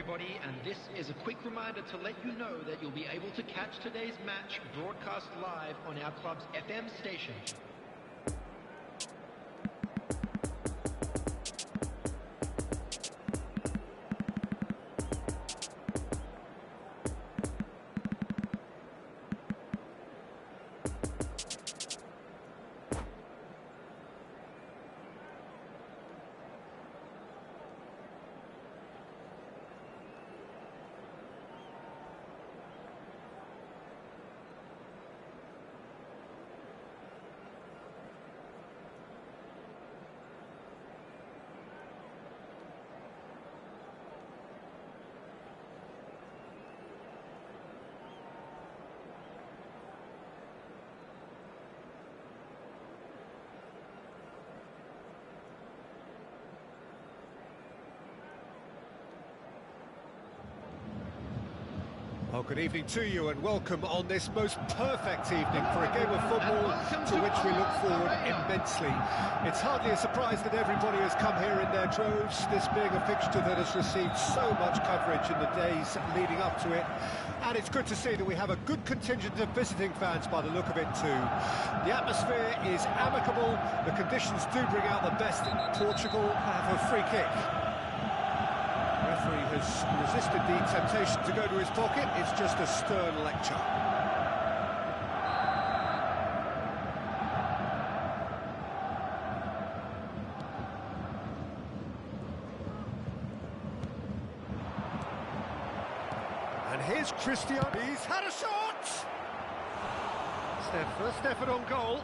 everybody, and this is a quick reminder to let you know that you'll be able to catch today's match broadcast live on our club's FM station. Well, good evening to you and welcome on this most perfect evening for a game of football to which we look forward immensely. It's hardly a surprise that everybody has come here in their droves, this being a fixture that has received so much coverage in the days leading up to it. And it's good to see that we have a good contingent of visiting fans by the look of it too. The atmosphere is amicable, the conditions do bring out the best in Portugal. Have a free kick. The referee has resisted the temptation to go to his pocket. It's just a stern lecture. And here's Cristiano. He's had a shot! It's their first effort on goal.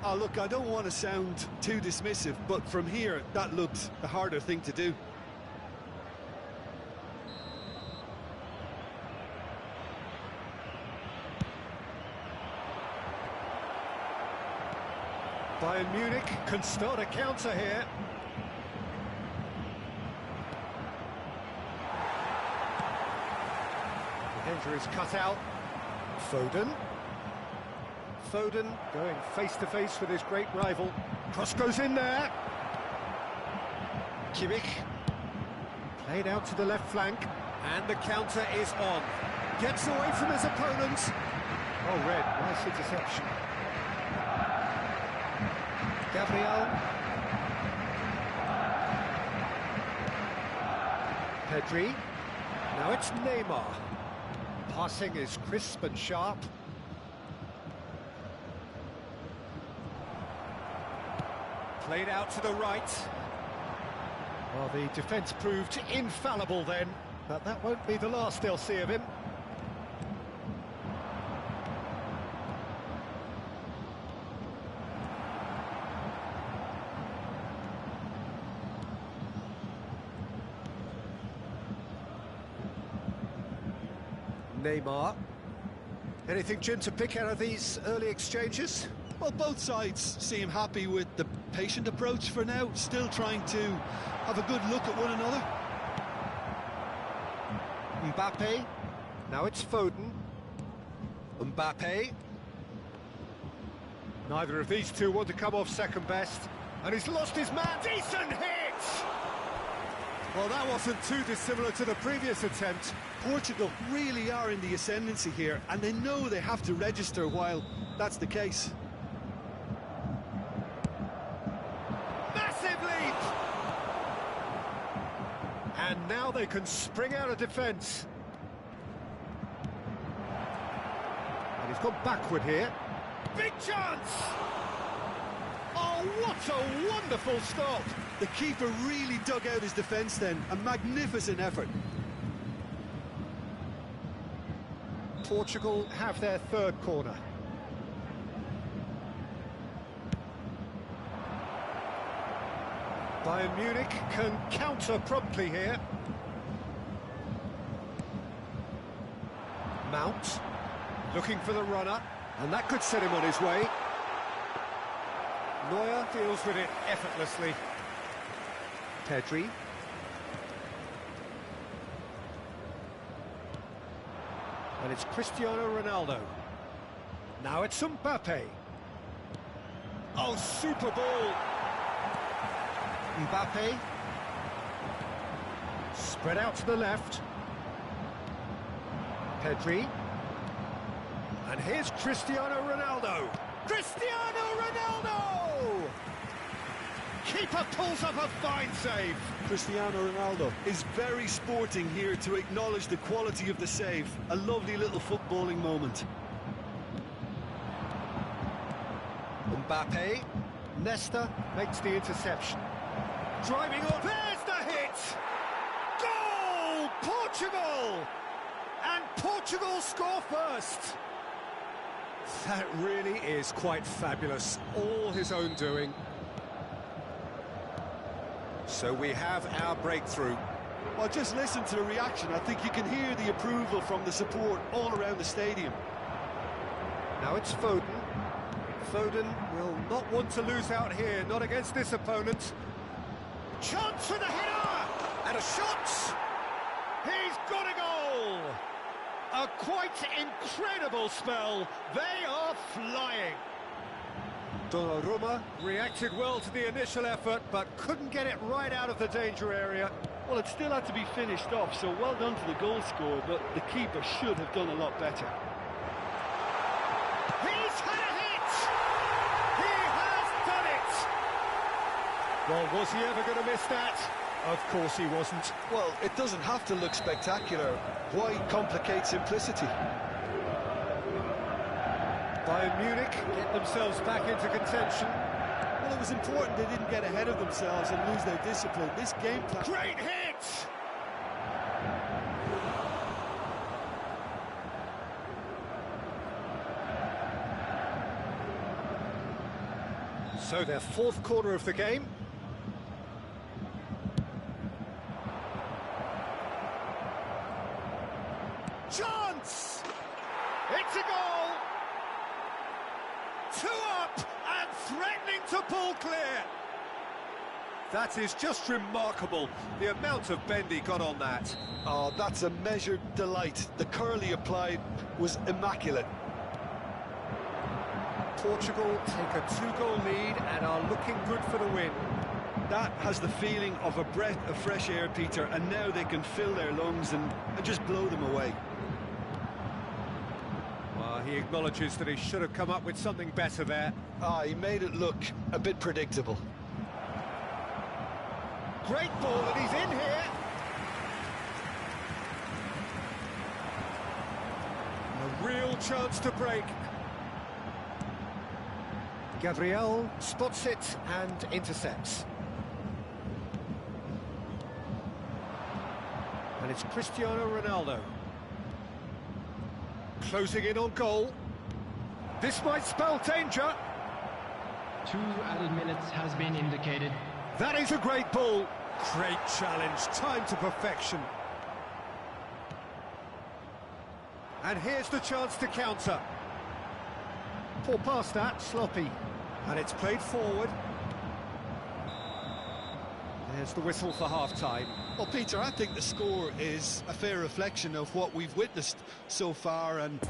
Oh, look, I don't want to sound too dismissive, but from here, that looked a harder thing to do. Bayern Munich can start a counter here. The danger is cut out. Foden. Foden going face-to-face with his great rival. Cross goes in there. Kimmich. Played out to the left flank. And the counter is on. Gets away from his opponent. Oh, red. Nice interception. Gabriel. Pedri. Now it's Neymar. Passing is crisp and sharp. Played out to the right. Well, the defence proved infallible then, but that won't be the last they'll see of him. Neymar. Anything, Jim, to pick out of these early exchanges? Well, both sides seem happy with the patient approach for now, still trying to have a good look at one another. Mbappe. Now it's Foden. Mbappe. Neither of these two want to come off second best. And he's lost his man. Decent hit! Well, that wasn't too dissimilar to the previous attempt. Portugal really are in the ascendancy here, and they know they have to register while that's the case. Massive leap! And now they can spring out of defence. And he's gone backward here. Big chance! Oh, what a wonderful stop! The keeper really dug out his defence then. A magnificent effort. Portugal have their third corner. Bayern Munich can counter promptly here. Mount, looking for the runner, and that could set him on his way. Neuer deals with it effortlessly. Pedri. And it's Cristiano Ronaldo. Now it's Mbappe. Oh, super ball. Mbappe. Spread out to the left. Pedri. And here's Cristiano Ronaldo. Cristiano Ronaldo! Keeper pulls up a fine save. Cristiano Ronaldo is very sporting here to acknowledge the quality of the save. A lovely little footballing moment. Mbappe. Nesta makes the interception. Driving on. There's the hit! Goal! Portugal! And Portugal score first. That really is quite fabulous. All his own doing. So we have our breakthrough. Well, just listen to the reaction. I think you can hear the approval from the support all around the stadium. Now it's Foden. Foden will not want to lose out here, not against this opponent. Chance for the header! And a shot! He's got a goal! A quite incredible spell. They are flying. Donnarumma reacted well to the initial effort, but couldn't get it right out of the danger area. Well, it still had to be finished off, so well done to the goal scorer, but the keeper should have done a lot better. He's had a hit! He has done it! Well, was he ever going to miss that? Of course he wasn't. Well, it doesn't have to look spectacular. Why complicate simplicity? Bayern Munich get themselves back into contention. Well, it was important they didn't get ahead of themselves and lose their discipline. This game plan... Great hit! So their fourth corner of the game. Chance! It's a goal! 2 up and threatening to pull clear. That is just remarkable, the amount of bend he got on that. Oh, that's a measured delight. The curl he applied was immaculate. Portugal take a 2-goal lead and are looking good for the win. That has the feeling of a breath of fresh air, Peter, and now they can fill their lungs and just blow them away. He acknowledges that he should have come up with something better there. He made it look a bit predictable. Great ball, and he's in here. A real chance to break. Gabriel spots it and intercepts. And it's Cristiano Ronaldo. Closing in on goal. This might spell danger. 2 added minutes has been indicated. That is a great ball. Great challenge, time to perfection. And here's the chance to counter. Poor pass that, sloppy. And it's played forward. There's the whistle for half-time. Well, Peter, I think the score is a fair reflection of what we've witnessed so far, and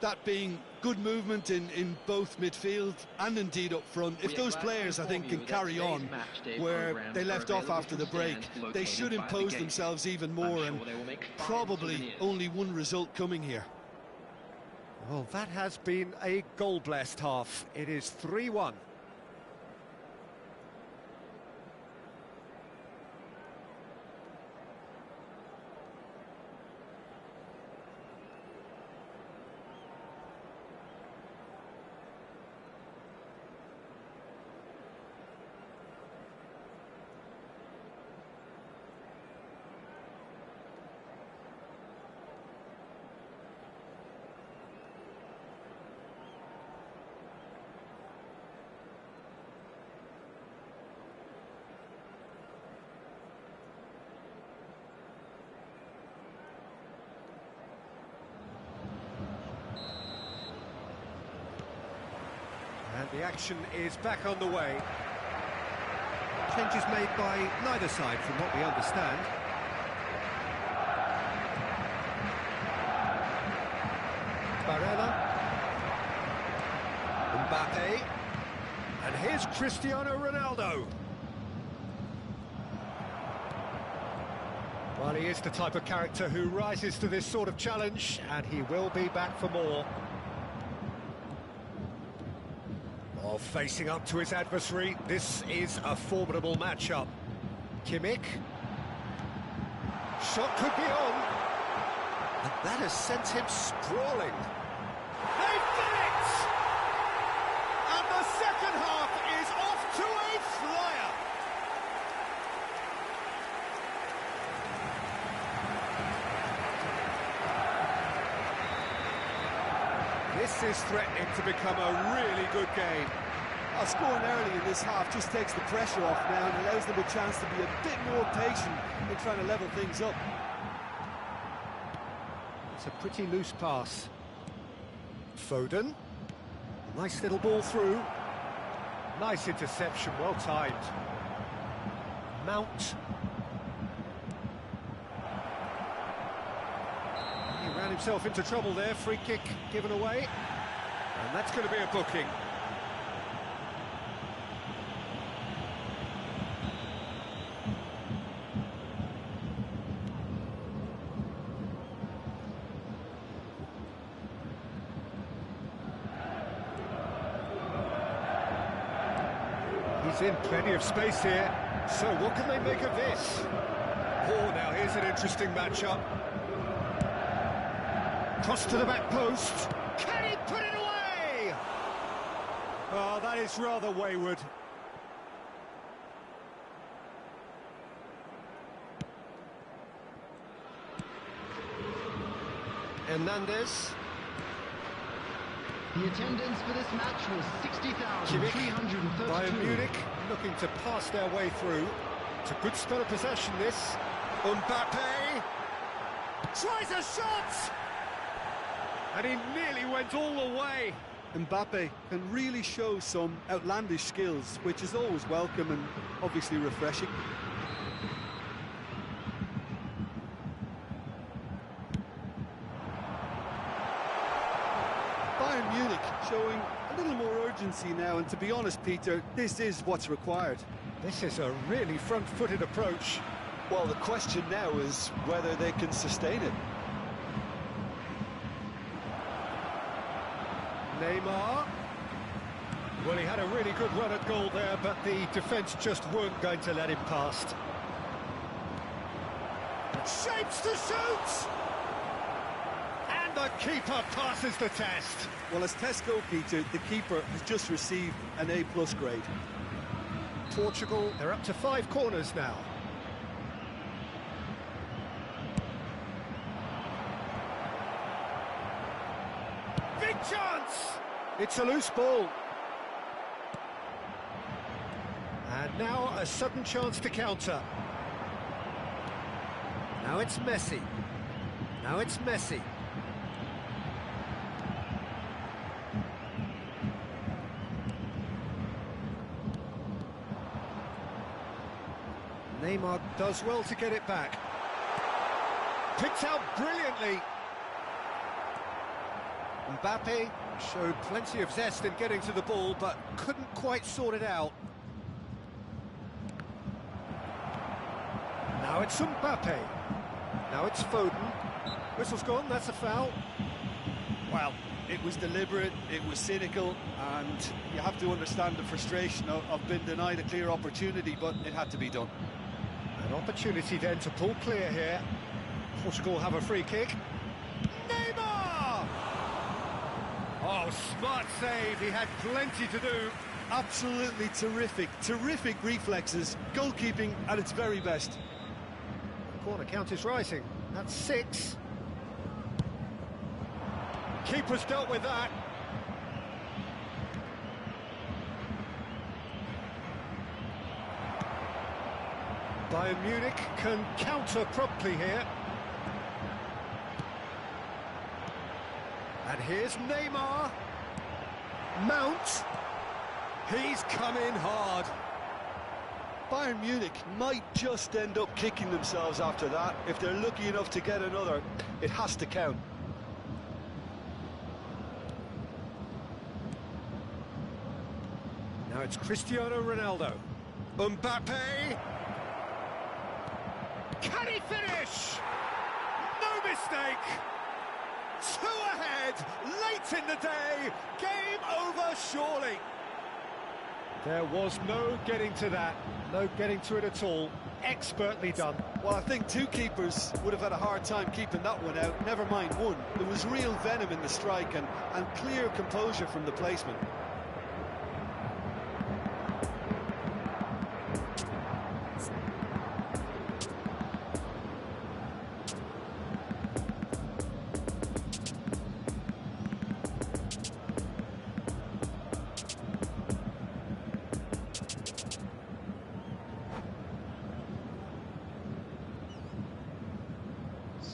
that being good movement in both midfield and indeed up front. If those players, I think, can carry on where they left off after the break, they should impose themselves even more, and probably only one result coming here. Well, that has been a goal-blessed half. It is 3-1. And the action is back on the way. Changes made by neither side from what we understand. Barella. Mbappe. And here's Cristiano Ronaldo. Well, he is the type of character who rises to this sort of challenge, and he will be back for more. While facing up to his adversary, this is a formidable matchup. Kimmich. Shot could be on. And that has sent him sprawling. They've done it! And the second half is off to a flyer. This is threatening to become a really good game. Scoring early in this half just takes the pressure off now and allows them a chance to be a bit more patient in trying to level things up. It's a pretty loose pass. Foden. Nice little ball through. Nice interception, well timed. Mount. He ran himself into trouble there. Free kick given away. And that's going to be a booking. He's in plenty of space here. So what can they make of this? Oh, now here's an interesting matchup. Cross to the back post. Can he put it away? Oh, that is rather wayward. Hernandez. The attendance for this match was 60,332. Bayern Munich looking to pass their way through. It's a good spell of possession, this. Mbappe tries a shot! And he nearly went all the way. Mbappe can really show some outlandish skills, which is always welcome and obviously refreshing. Bayern Munich showing a little more urgency now, and to be honest, Peter, this is what's required. This is a really front-footed approach. Well, the question now is whether they can sustain it. Neymar. Well, he had a really good run at goal there, but the defence just weren't going to let him past. Shapes to shoot! And the keeper passes the test. Well, as test goalkeeper, the keeper has just received an A+ grade. Portugal, they're up to 5 corners now. Big chance! It's a loose ball. And now a sudden chance to counter. Now it's Messi. Now it's Messi. Neymar does well to get it back. Picked out brilliantly. Mbappe showed plenty of zest in getting to the ball, but couldn't quite sort it out. Now it's Mbappe. Now it's Foden. Whistle's gone, that's a foul. Well, it was deliberate, it was cynical, and you have to understand the frustration of being denied a clear opportunity, but it had to be done. An opportunity then to pull clear here. Portugal have a free kick. Neymar! Oh, smart save, he had plenty to do. Absolutely terrific reflexes, goalkeeping at its very best. The corner count is rising, that's 6. Keeper's dealt with that. Bayern Munich can counter promptly here. And here's Neymar. Mount. He's come in hard. Bayern Munich might just end up kicking themselves after that. If they're lucky enough to get another, it has to count. Now it's Cristiano Ronaldo. Mbappe. Can he finish? No mistake. 2 ahead, late in the day. Game over, surely. There was no getting to that, no getting to it at all. Expertly done. Well, I think 2 keepers would have had a hard time keeping that one out, never mind 1. There was real venom in the strike and clear composure from the placement.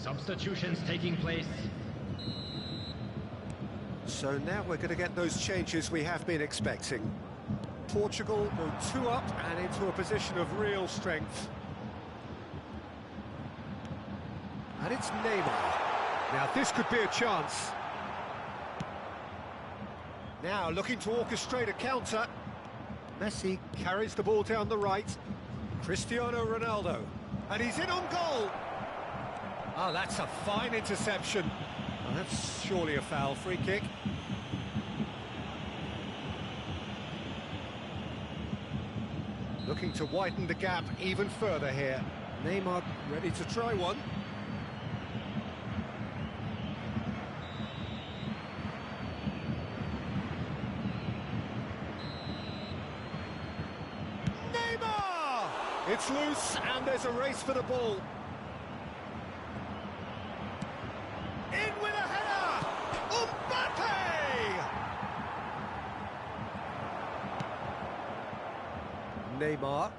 Substitutions taking place. So now we're going to get those changes we have been expecting. Portugal go 2 up and into a position of real strength. And it's Neymar. Now this could be a chance. Now looking to orchestrate a counter. Messi carries the ball down the right. Cristiano Ronaldo. And he's in on goal. Oh, that's a fine interception. Oh, that's surely a foul. Free kick. Looking to widen the gap even further here. Neymar ready to try one. Neymar! It's loose and there's a race for the ball. In with a header! Mbappe! Neymar.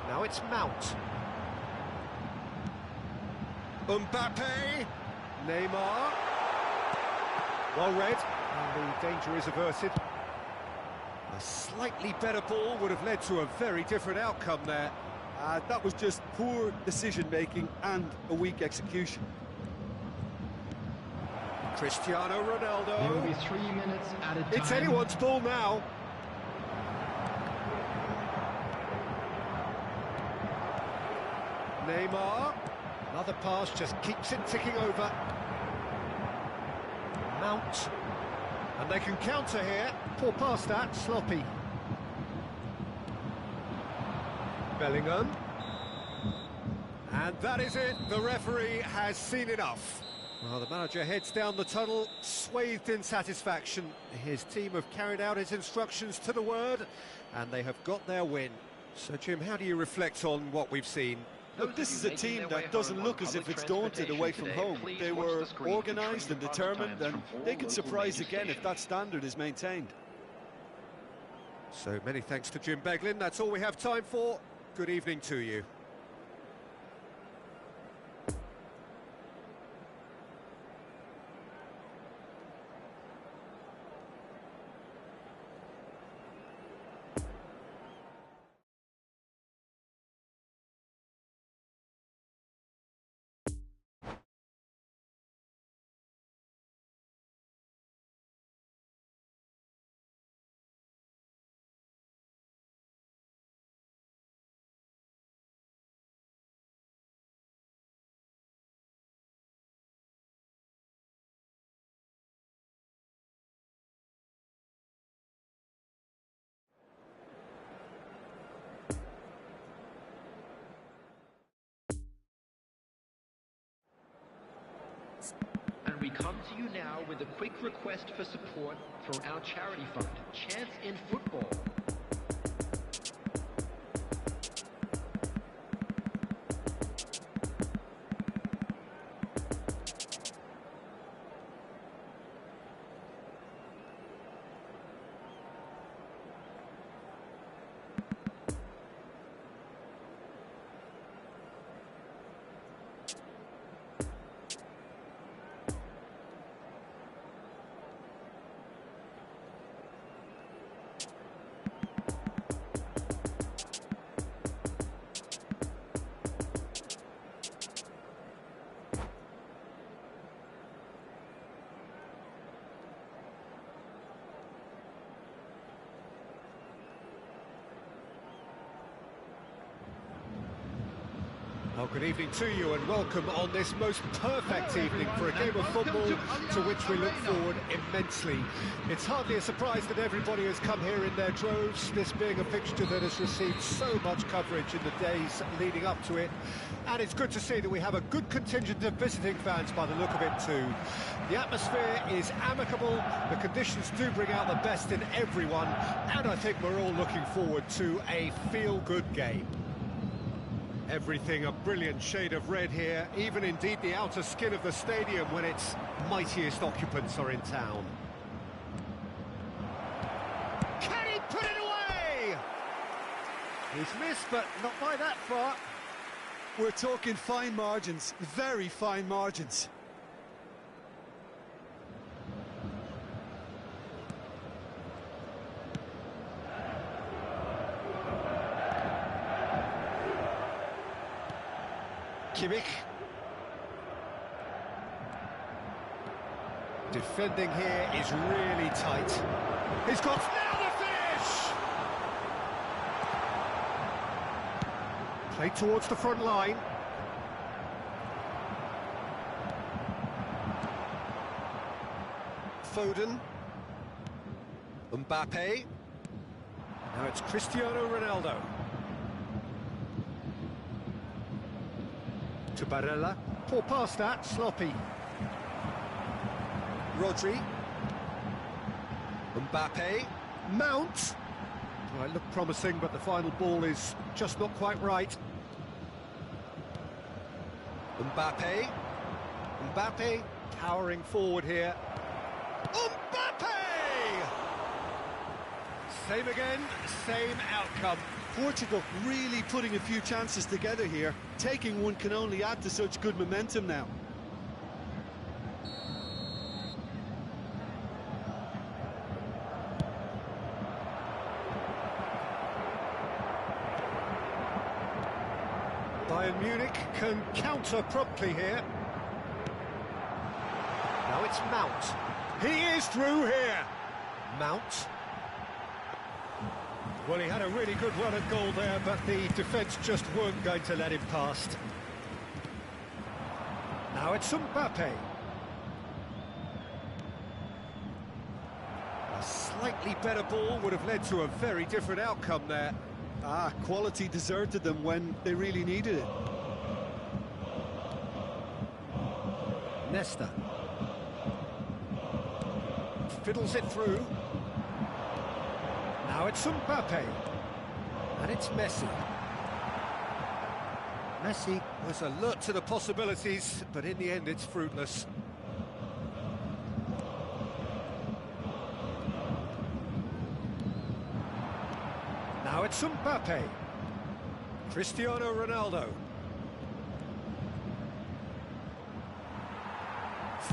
Now it's Mount. Mbappe. Neymar. Well read, and the danger is averted. A slightly better ball would have led to a very different outcome there. That was just poor decision-making and a weak execution. Cristiano Ronaldo. There will be 3 minutes added time. It's anyone's ball now. Neymar. Another pass, just keeps it ticking over. Mount. And they can counter here. Poor pass that, sloppy. Bellingham. And that is it. The referee has seen enough. Well, the manager heads down the tunnel, swathed in satisfaction. His team have carried out his instructions to the word, and they have got their win. So, Jim, how do you reflect on what we've seen? Look, this is a team that doesn't look as if it's daunted away from home. They were organised and determined, and they could surprise again if that standard is maintained. So many thanks to Jim Beglin. That's all we have time for. Good evening to you. And we come to you now with a quick request for support for our charity fund, Chance in Football. Well, good evening to you and welcome on this most perfect evening for a game of football to which we look forward immensely. It's hardly a surprise that everybody has come here in their droves, this being a fixture that has received so much coverage in the days leading up to it. And it's good to see that we have a good contingent of visiting fans by the look of it too. The atmosphere is amicable, the conditions do bring out the best in everyone, and I think we're all looking forward to a feel-good game. Everything a brilliant shade of red here, even indeed the outer skin of the stadium when its mightiest occupants are in town. Can he put it away? He's missed, but not by that far. We're talking fine margins, very fine margins. Kimmich. Defending here is really tight. He's got now the finish! Played towards the front line. Foden. Mbappe. Now it's Cristiano Ronaldo. To Barella. Poor pass that, sloppy. Rodri. Mbappe. Mount. Well, it looked promising, but the final ball is just not quite right. Mbappe. Mbappe towering forward here. Mbappe! Same again, same outcome. Portugal really putting a few chances together here. Taking one can only add to such good momentum now. Bayern Munich can counter promptly here. Now it's Mount. He is through here. Mount. Well, he had a really good run at goal there, but the defence just weren't going to let him past. Now it's Mbappe. A slightly better ball would have led to a very different outcome there. Quality deserted them when they really needed it. Nesta. Fiddles it through. Now it's Mbappe. And it's Messi. Messi was alert to the possibilities, but in the end it's fruitless. Now it's Mbappe. Cristiano Ronaldo.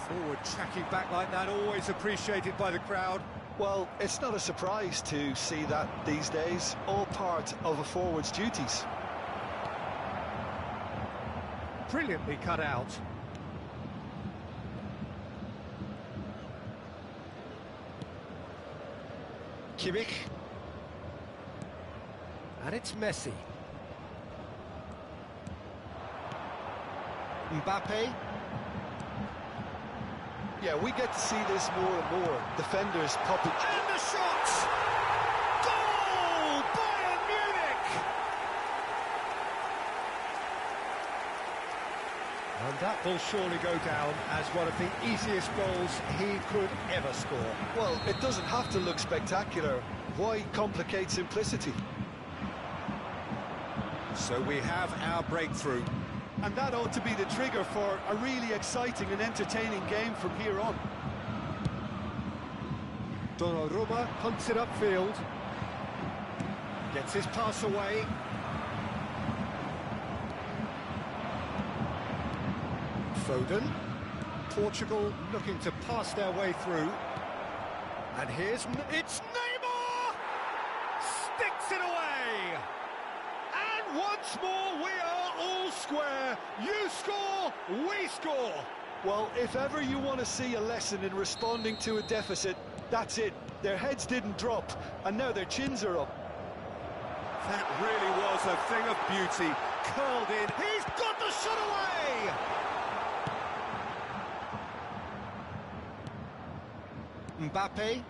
Forward tracking back like that, always appreciated by the crowd. Well, it's not a surprise to see that these days, all part of a forward's duties. Brilliantly cut out. Kimmich. And it's Messi. Mbappe. Yeah, we get to see this more and more. Defenders popping. And the shots! Goal! Bayern Munich! And that will surely go down as one of the easiest goals he could ever score. Well, it doesn't have to look spectacular. Why complicate simplicity? So we have our breakthrough. And that ought to be the trigger for a really exciting and entertaining game from here on. Donnarumma punts it upfield. Gets his pass away. Foden. Portugal looking to pass their way through. And it's Neymar! Sticks it away! And once more we are all square. You score, we score. Well, if ever you want to see a lesson in responding to a deficit, that's it. Their heads didn't drop, and now their chins are up. That really was a thing of beauty. Curled in. He's got the the shot away! Mbappe.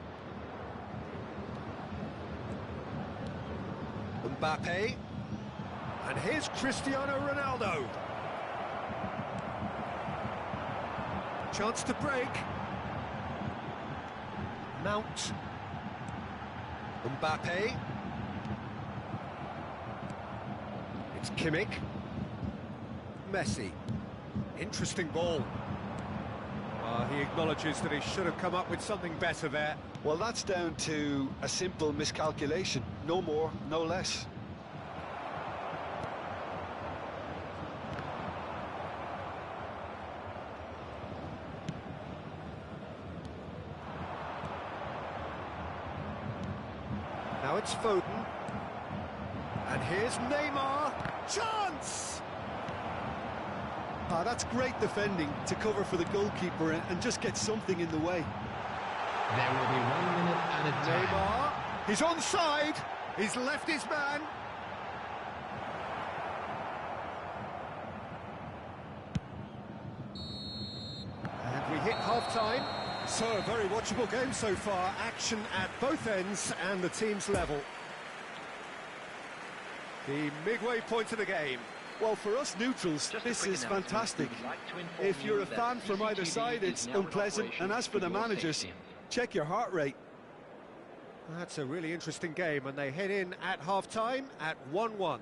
Mbappe. And here's Cristiano Ronaldo. Chance to break. Mount. Mbappe. It's Kimmich. Messi. Interesting ball. He acknowledges that he should have come up with something better there. Well, that's down to a simple miscalculation. No more, no less. Now it's Foden. And here's Neymar. Chance! That's great defending to cover for the goalkeeper and just get something in the way. There will be 1 minute and a time. Neymar. He's onside. He's left his man. And we hit half-time. So, a very watchable game so far. Action at both ends and the team's level. The midway point of the game. Well, for us neutrals, this is fantastic. If you're a fan from either side, it's unpleasant. And as for the managers, check your heart rate. That's a really interesting game, and they head in at half-time at 1-1.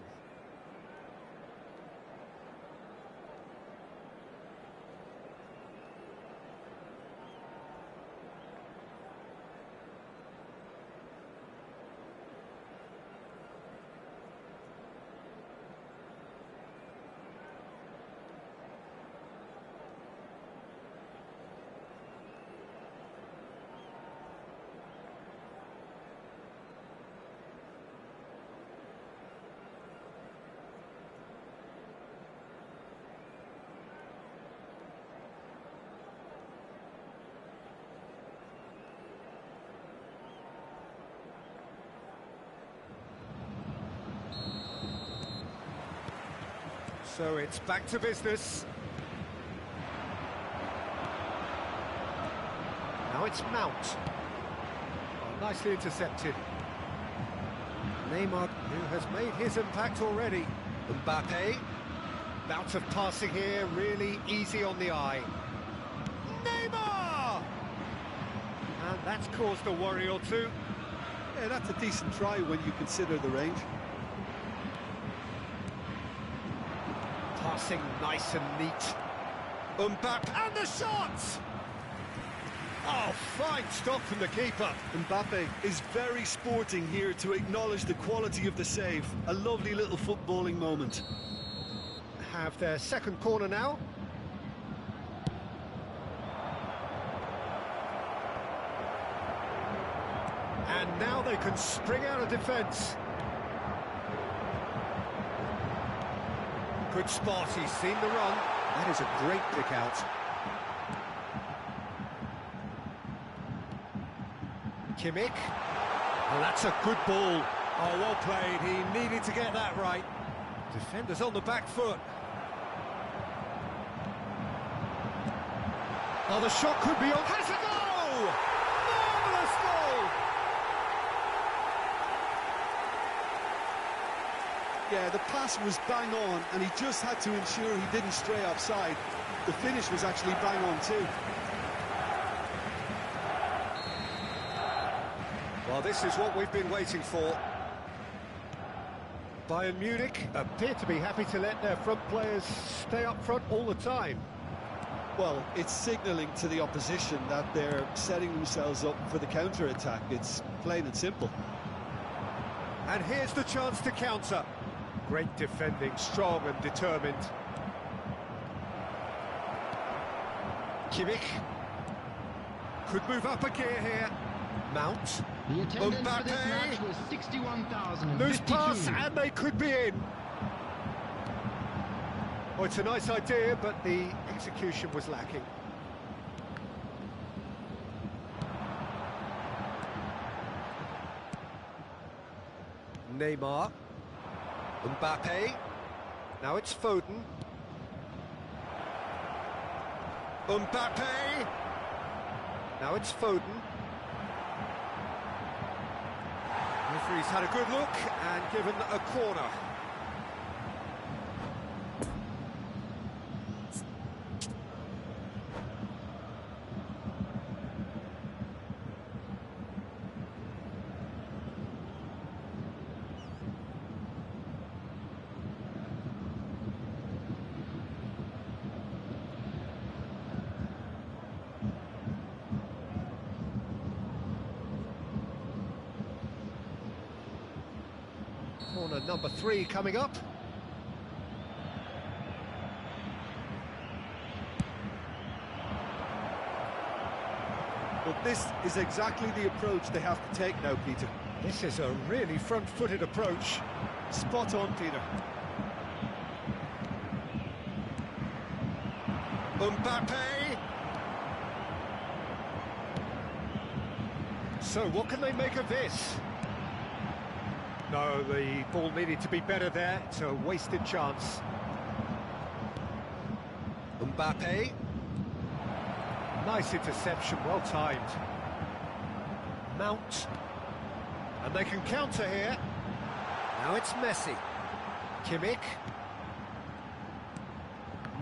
So it's back to business. Now it's Mount. Oh, nicely intercepted. Neymar, who has made his impact already. Mbappe. Bout of passing here, really easy on the eye. Neymar! And that's caused a worry or two. Yeah, that's a decent try when you consider the range. Passing nice and neat. Mbappe, and the shot! Oh, fine stop from the keeper. Mbappe is very sporting here to acknowledge the quality of the save. A lovely little footballing moment. Have their second corner now. And now they can spring out of defence. Good spot, he's seen the run. That is a great pick out. Kimmich. Oh, that's a good ball. Oh, well played. He needed to get that right. Defenders on the back foot. Oh, the shot could be on. Has a goal! Marvellous goal! Yeah, the pass was bang on, and he just had to ensure he didn't stray offside. The finish was actually bang on too. Well, this is what we've been waiting for. Bayern Munich appear to be happy to let their front players stay up front all the time. Well, it's signalling to the opposition that they're setting themselves up for the counter-attack. It's plain and simple. And here's the chance to counter. Great defending, strong and determined. Kimmich could move up a gear here. Mount. The attendance for this match was 61,052. Loose pass, and they could be in. Oh, it's a nice idea, but the execution was lacking. Neymar. Mbappe. Now it's Foden. Mbappe. Now it's Foden. Referee's had a good look and given a corner. Corner number 3 coming up. But this is exactly the approach they have to take now, Peter. This is a really front-footed approach. Spot on, Peter. Mbappe. So what can they make of this? No, the ball needed to be better there. It's a wasted chance. Mbappe. Nice interception, well timed. Mount. And they can counter here. Now it's Messi. Kimmich.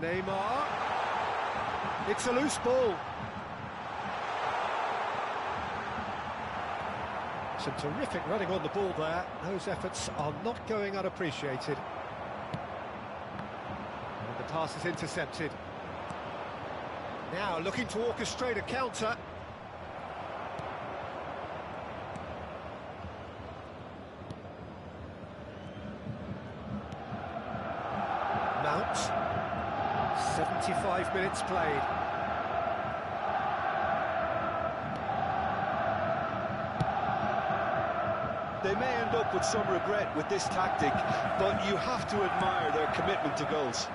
Neymar. It's a loose ball. Some terrific running on the ball there. Those efforts are not going unappreciated. And the pass is intercepted. Now looking to orchestrate a counter. Mount. 75 minutes played. They may end up with some regret with this tactic, but you have to admire their commitment to goals.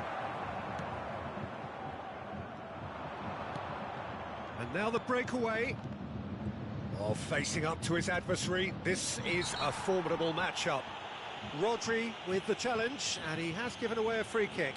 And now the breakaway. Oh, facing up to his adversary. This is a formidable matchup. Rodri with the challenge, and he has given away a free kick.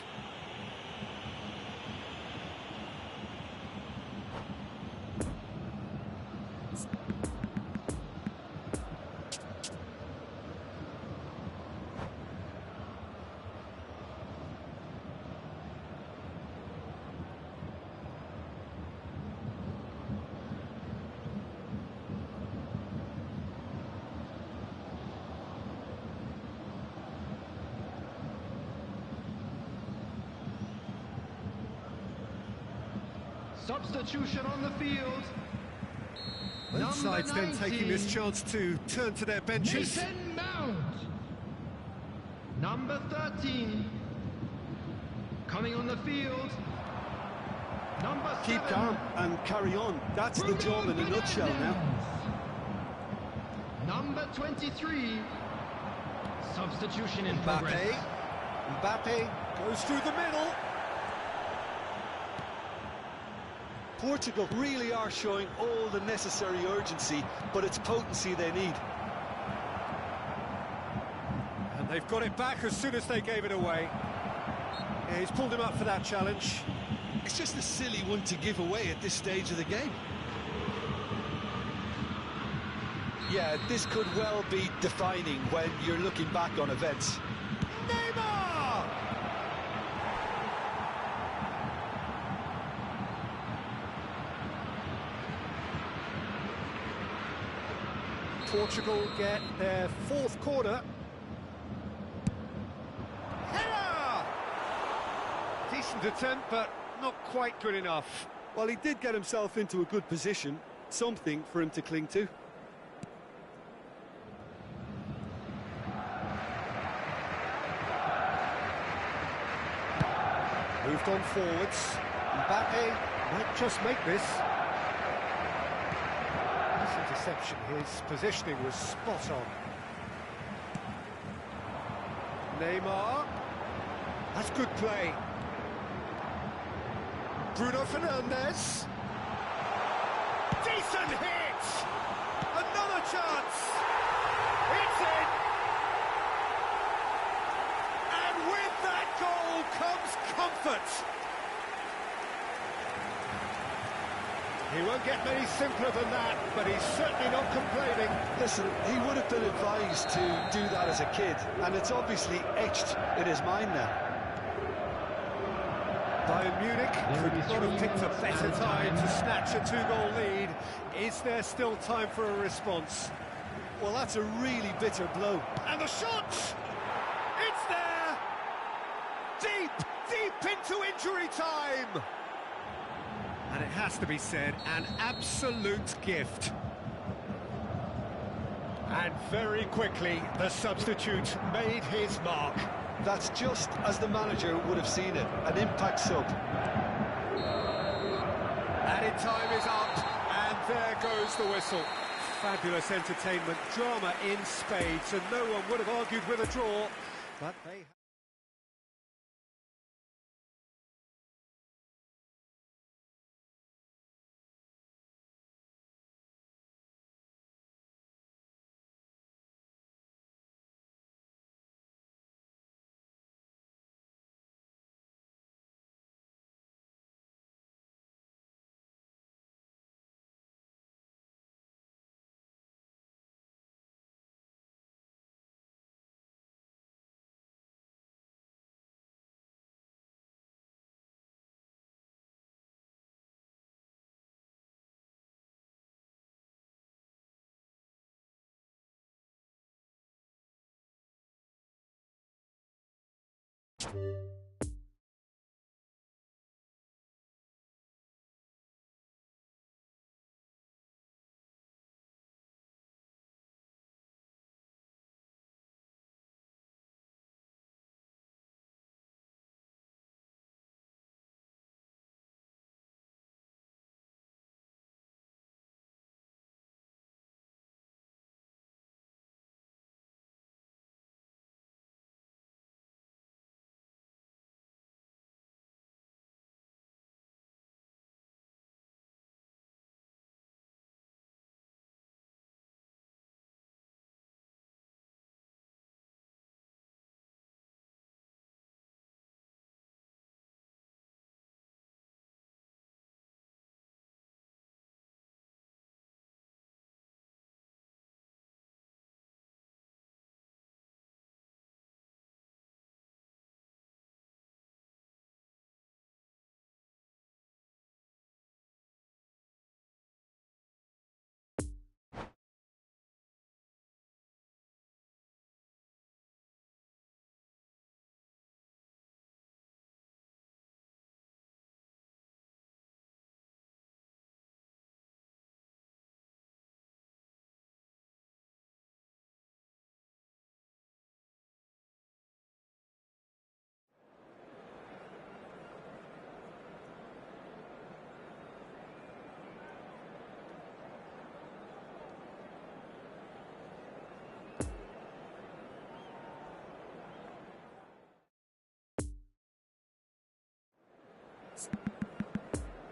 Substitution on the field. Both sides then taking this chance to turn to their benches. Mason Mount. Number 13. Coming on the field. Number 7. Keep calm and carry on. That's the job in a nutshell now. Number 23. Substitution in progress. Mbappe goes through the middle. Portugal really are showing all the necessary urgency, but it's potency they need. And they've got it back as soon as they gave it away. Yeah, he's pulled him up for that challenge. It's just a silly one to give away at this stage of the game. Yeah, this could well be defining when you're looking back on events. Neymar! Portugal get their 4th corner. Header! Decent attempt, but not quite good enough. Well, he did get himself into a good position, something for him to cling to. Moved on forwards. Mbappe might just make this. Interception, his positioning was spot on. Neymar, that's good play. Bruno Fernandes, decent hit, another chance, it's in, and with that goal comes comfort. He won't get many simpler than that, but he's certainly not complaining. Listen, he would have been advised to do that as a kid, and it's obviously etched in his mind now. Bayern Munich could not have picked a better time to snatch a 2-goal lead. Is there still time for a response? Well, that's a really bitter blow. And the shot! It's there! Deep into injury time! And it has to be said, an absolute gift. And very quickly, the substitute made his mark. That's just as the manager would have seen it, an impact sub. Added time is up, and there goes the whistle. Fabulous entertainment, drama in spades, and no one would have argued with a draw, but they...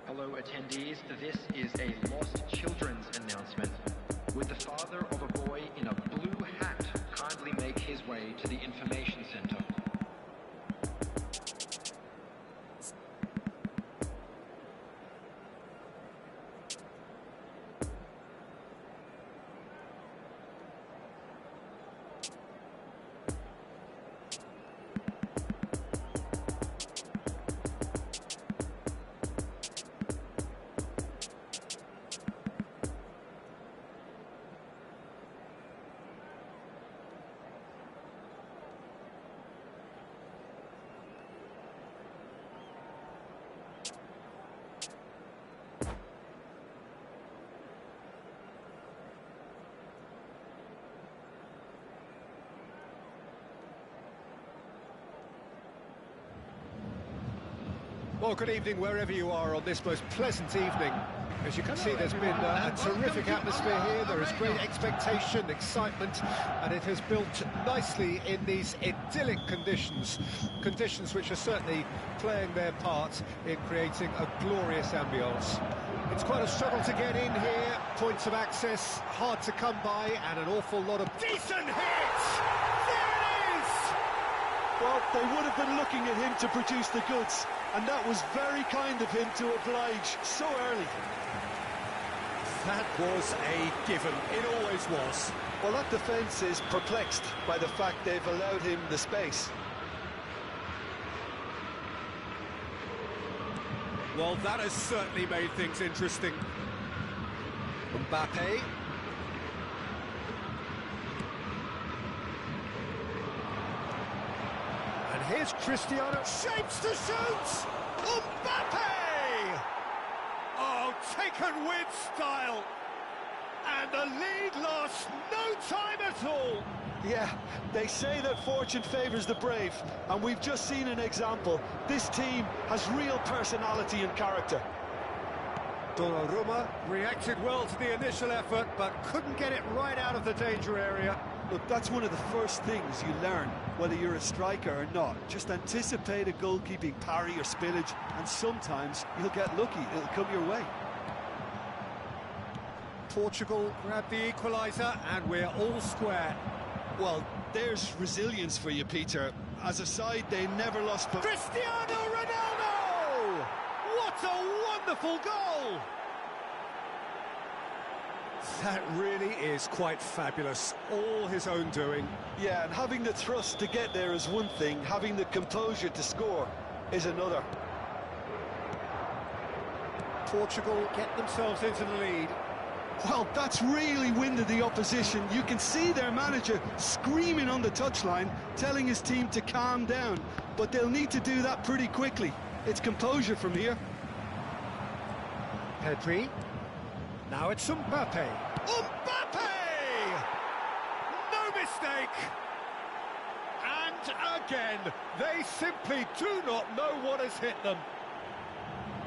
Hello attendees, this is a lost children's announcement. Would the father of a boy in a blue hat kindly make his way to the information center? Well, good evening wherever you are on this most pleasant evening. As you can see, there's been a terrific atmosphere here. There is great expectation, excitement, and it has built nicely in these idyllic conditions. Conditions which are certainly playing their part in creating a glorious ambience. It's quite a struggle to get in here. Points of access hard to come by, and an awful lot of decent hits! There it is! Well, they would have been looking at him to produce the goods, and that was very kind of him to oblige so early. That was a given. It always was. Well, that defence is perplexed by the fact they've allowed him the space. Well, that has certainly made things interesting. Mbappe. And here's Cristiano. Shapes to shoot! Mbappe! Oh, taken with style. And the lead lost no time at all. Yeah, they say that fortune favours the brave, and we've just seen an example. This team has real personality and character. Donnarumma reacted well to the initial effort, but couldn't get it right out of the danger area. Look, that's one of the first things you learn, whether you're a striker or not. Just anticipate a goalkeeping parry or spillage, and sometimes you'll get lucky, it'll come your way. Portugal grabbed the equaliser, and we're all square. Well, there's resilience for you, Peter. As a side, they never lost... Cristiano Ronaldo! What a wonderful goal! That really is quite fabulous. All his own doing. Yeah, and having the thrust to get there is one thing. Having the composure to score is another. Portugal get themselves into the lead. Well, that's really winded the opposition. You can see their manager screaming on the touchline, telling his team to calm down. But they'll need to do that pretty quickly. It's composure from here. Pedri. Now it's Mbappe. Mbappe! No mistake! And again, they simply do not know what has hit them.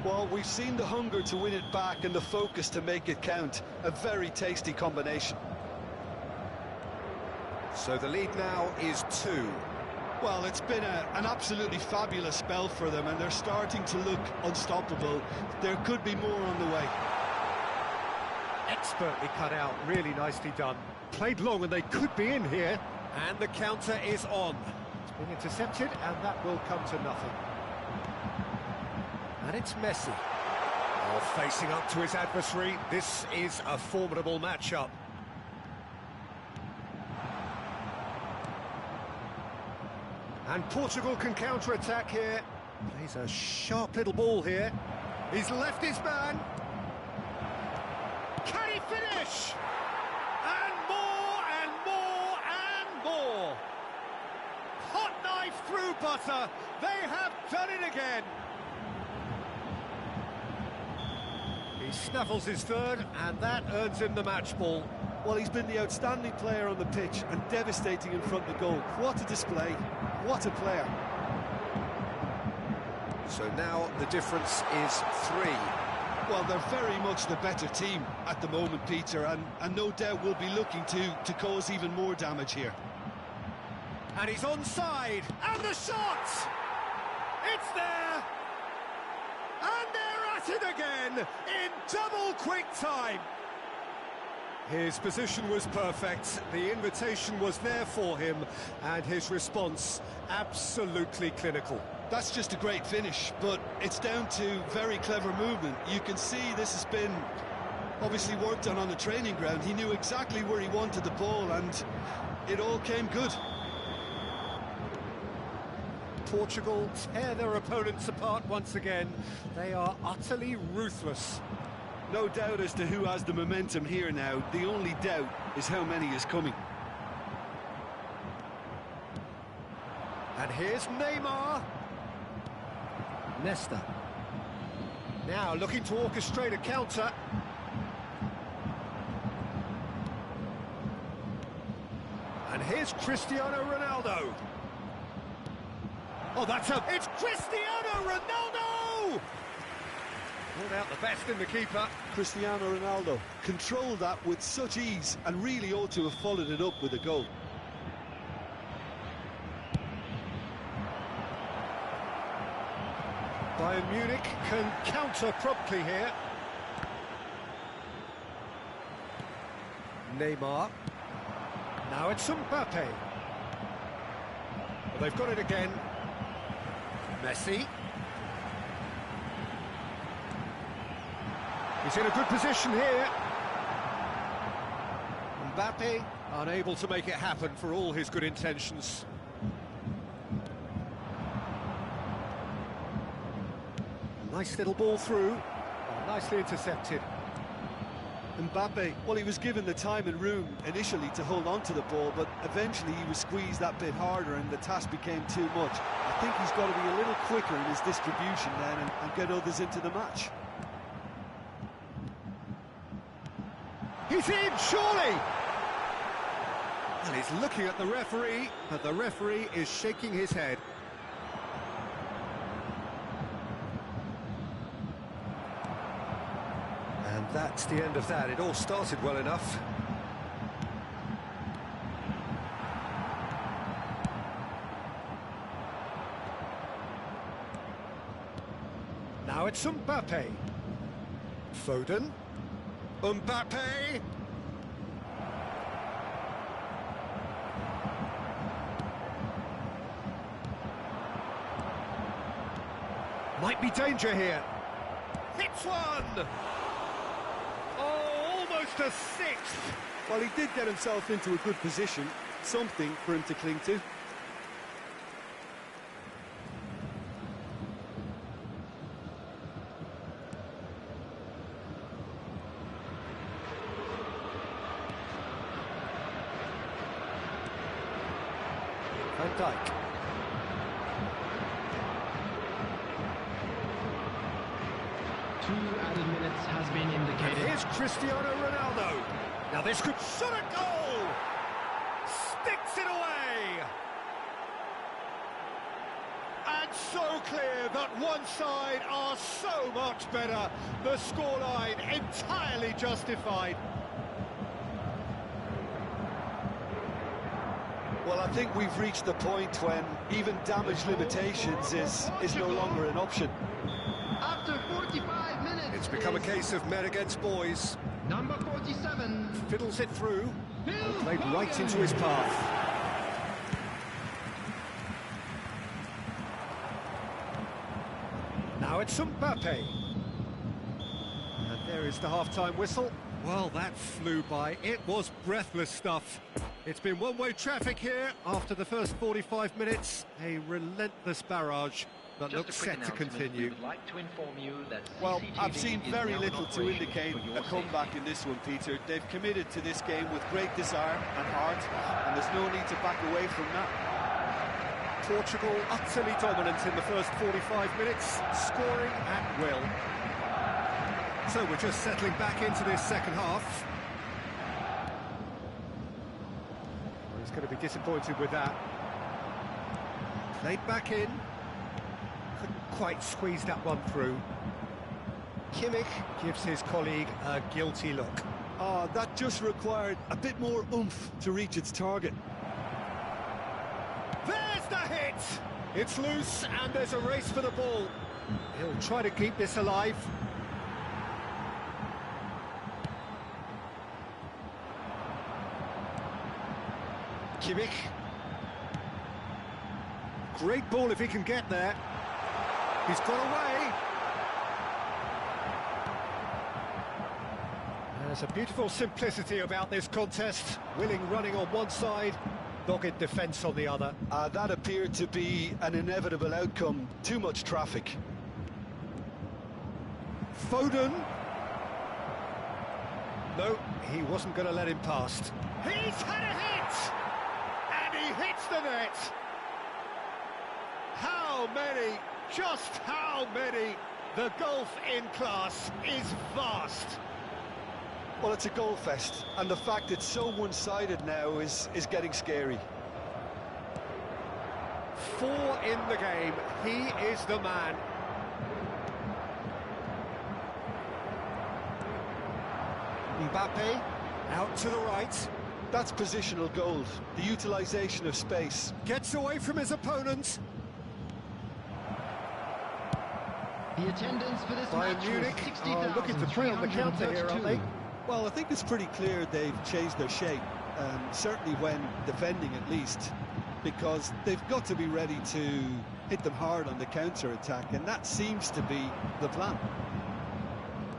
Well, we've seen the hunger to win it back and the focus to make it count. A very tasty combination. So the lead now is 2. Well, it's been an absolutely fabulous spell for them, and they're starting to look unstoppable. There could be more on the way. Expertly cut out, really nicely done. Played long and they could be in here. And the counter is on. It's been intercepted, and that will come to nothing. And it's Messi. Oh, facing up to his adversary. This is a formidable matchup. And Portugal can counter-attack here. Plays a sharp little ball here. He's left his man. Can he finish? And more, and more, and more. Hot knife through butter. They have done it again. He snaffles his third, and that earns him the match ball. Well, he's been the outstanding player on the pitch and devastating in front of the goal. What a display. What a player. So now the difference is 3. Well, they're very much the better team at the moment, Peter, and no doubt will be looking to cause even more damage here. And he's onside, and the shot! It's there! And they're at it again, in double quick time! His position was perfect, the invitation was there for him, and his response absolutely clinical. That's just a great finish, but it's down to very clever movement. You can see this has been obviously worked on the training ground. He knew exactly where he wanted the ball, and it all came good. Portugal tear their opponents apart once again. They are utterly ruthless. No doubt as to who has the momentum here now. The only doubt is how many is coming. And here's Neymar. Nesta. Now looking to orchestrate a counter. And here's Cristiano Ronaldo. Oh, it's Cristiano Ronaldo! Pulled out the best in the keeper. Cristiano Ronaldo controlled that with such ease and really ought to have followed it up with a goal. Bayern Munich can counter promptly here. Neymar. Now it's Mbappe. Well, they've got it again. Messi. He's in a good position here. Mbappe, unable to make it happen for all his good intentions. Nice little ball through, nicely intercepted. Mbappe, well, he was given the time and room initially to hold on to the ball, but eventually he was squeezed that bit harder and the task became too much. I think he's got to be a little quicker in his distribution then and get others into the match. He's in, surely! And he's looking at the referee, but the referee is shaking his head. And that's the end of that. It all started well enough. Now it's Mbappe. Foden. Mbappe! Might be danger here. Hits one! Oh, almost a sixth! Well, he did get himself into a good position, something for him to cling to. Van Dijk. Two added minutes has been indicated. And here's Cristiano Ronaldo. Now this could shot a goal! Sticks it away! And so clear that one side are so much better. The scoreline entirely justified. Well, I think we've reached the point when even damage limitations is no longer an option. After 45 minutes, It's become a case of men against boys. number 47. Fiddles it through. And played right into his path. Now it's Mbappe. And there is the half-time whistle. Well, that flew by. It was breathless stuff. It's been one-way traffic here after the first 45 minutes. A relentless barrage that Just looks a quick set to announcement. continue. We would like to inform you that Well, CCTV I've seen is very now in little to operation indicate for your a comeback safety. in this one, Peter. They've committed to this game with great desire and heart, and there's no need to back away from that. Portugal utterly dominant in the first 45 minutes, scoring at will. So we're just settling back into this second half. Well, he's going to be disappointed with that. Played back in. Couldn't quite squeeze that one through. Kimmich gives his colleague a guilty look. That just required a bit more oomph to reach its target. There's the hit! It's loose and there's a race for the ball. He'll try to keep this alive. Kimmich. Great ball if he can get there. He's got away. There's a beautiful simplicity about this contest. Willing running on one side, dogged defence on the other. That appeared to be an inevitable outcome. Too much traffic. Foden. No, he wasn't going to let him past. He's had a hit! And he hits the net! How many? Just how many? The gulf in class is vast. Well, it's a goal fest, and the fact it's so one-sided now is getting scary. 4 in the game. He is the man. Mbappe, out to the right. That's positional gold, the utilisation of space. Gets away from his opponent. The attendance for this Bayern match Munich was are looking to play on the counter here, aren't they? Well, I think it's pretty clear they've changed their shape, certainly when defending at least, because they've got to be ready to hit them hard on the counter-attack, and that seems to be the plan.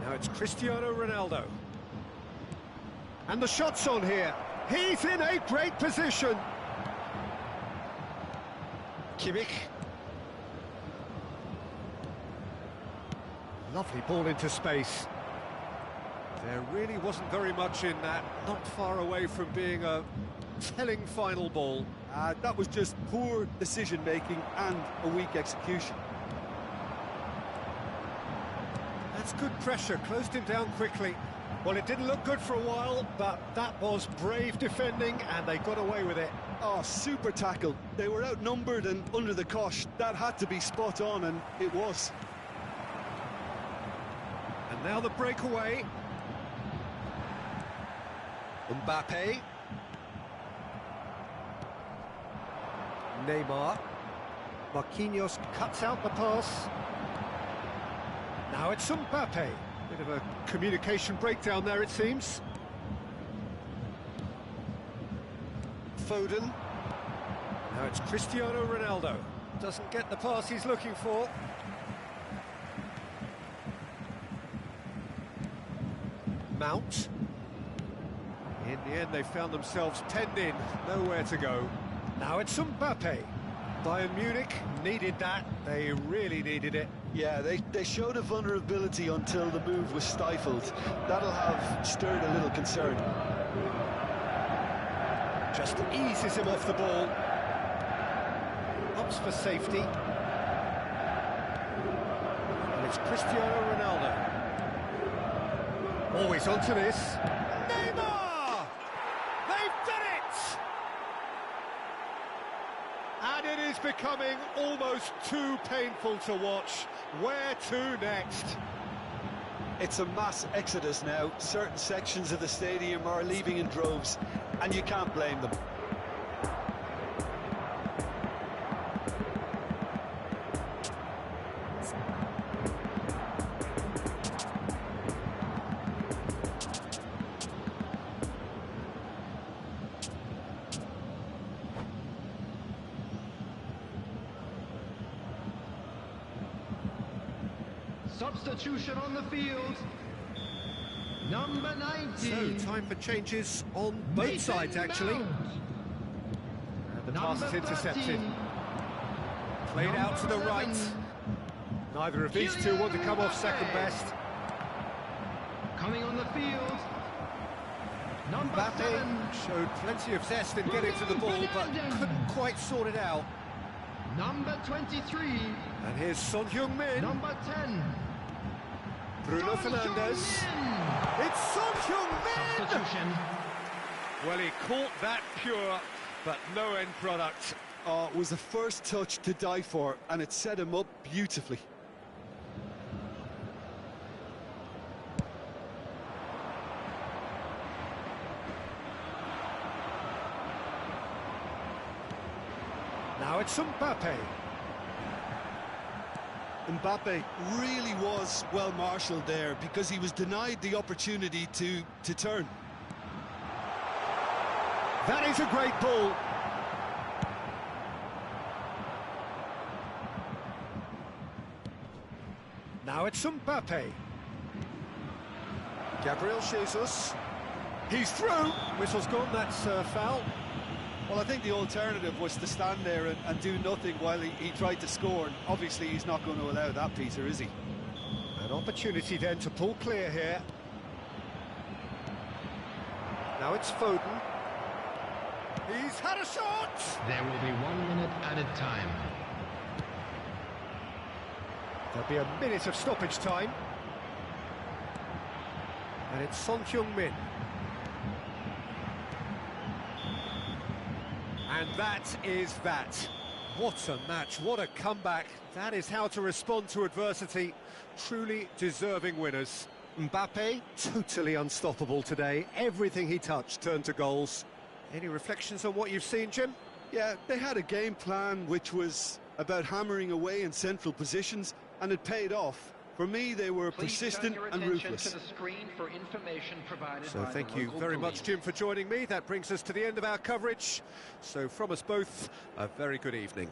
Now it's Cristiano Ronaldo. And the shot's on here. He's in a great position. Kimmich. Lovely ball into space. There really wasn't very much in that, not far away from being a telling final ball. That was just poor decision-making and a weak execution. That's good pressure, closed him down quickly. Well, it didn't look good for a while, but that was brave defending, and they got away with it. Oh, super tackle. They were outnumbered and under the cosh. That had to be spot on, and it was. And now the breakaway. Mbappe. Neymar. Marquinhos cuts out the pass. Now it's Mbappe. Bit of a communication breakdown there, it seems. Foden. Now it's Cristiano Ronaldo. Doesn't get the pass he's looking for. Mount. In the end, they found themselves penned in, nowhere to go. Now it's Mbappe. Bayern Munich needed that. They really needed it. Yeah, they showed a vulnerability until the move was stifled. That'll have stirred a little concern. Just eases him off the ball. Ups for safety. And it's Cristiano Ronaldo. Always onto this. Neymar! They've done it! And it is becoming almost too painful to watch. Where to next? It's a mass exodus now. Certain sections of the stadium are leaving in droves, and you can't blame them. Substitution on the field. Number 19. So, time for changes on both sides, actually. And the pass is intercepted. Played out to the right. Neither of these two want to come off second best. Coming on the field. Number Mbappe 7. showed plenty of zest in getting to the ball, but couldn't quite sort it out. Number 23. And here's Son Heung-min. Number 10. Bruno Fernandes. It's Son Heung-min! Substitution. Well, he caught that pure, but no end product. Oh, it was the first touch to die for, and it set him up beautifully. Now it's Mbappe. Mbappe really was well marshalled there because he was denied the opportunity to turn. That is a great ball. Now it's Mbappe. Gabriel Jesus. He's through. Whistle's gone, that's foul. Well, I think the alternative was to stand there and do nothing while he tried to score. And obviously, he's not going to allow that, Peter, is he? An opportunity then to pull clear here. Now it's Foden. He's had a shot! There will be 1 minute added time. There'll be a minute of stoppage time. And it's Son Heung-min. And that is that. What a match, what a comeback. That is how to respond to adversity. Truly deserving winners. Mbappe, totally unstoppable today. Everything he touched turned to goals. Any reflections on what you've seen, Jim? Yeah, they had a game plan which was about hammering away in central positions, and it paid off. For me, they were persistent and ruthless. To the screen for information provided So by thank the you local very police. much, Jim, for joining me. That brings us to the end of our coverage. So from us both, a very good evening.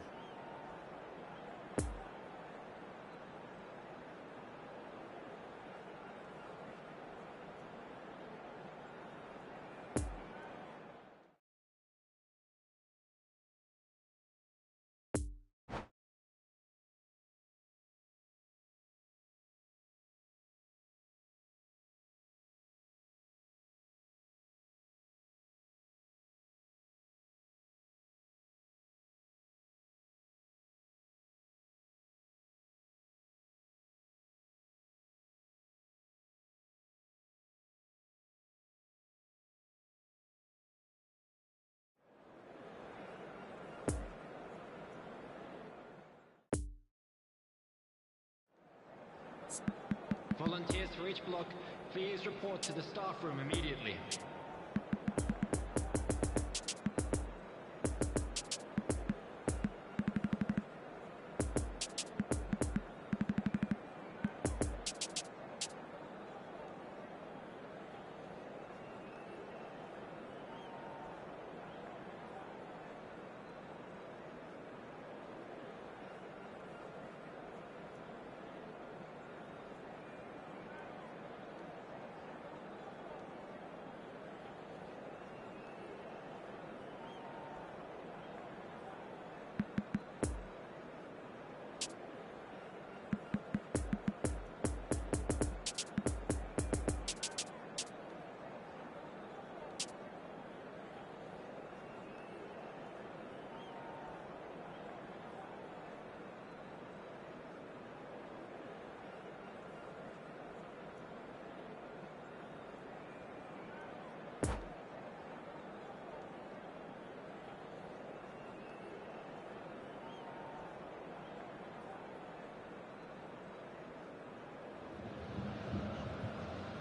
Volunteers for each block, please report to the staff room immediately.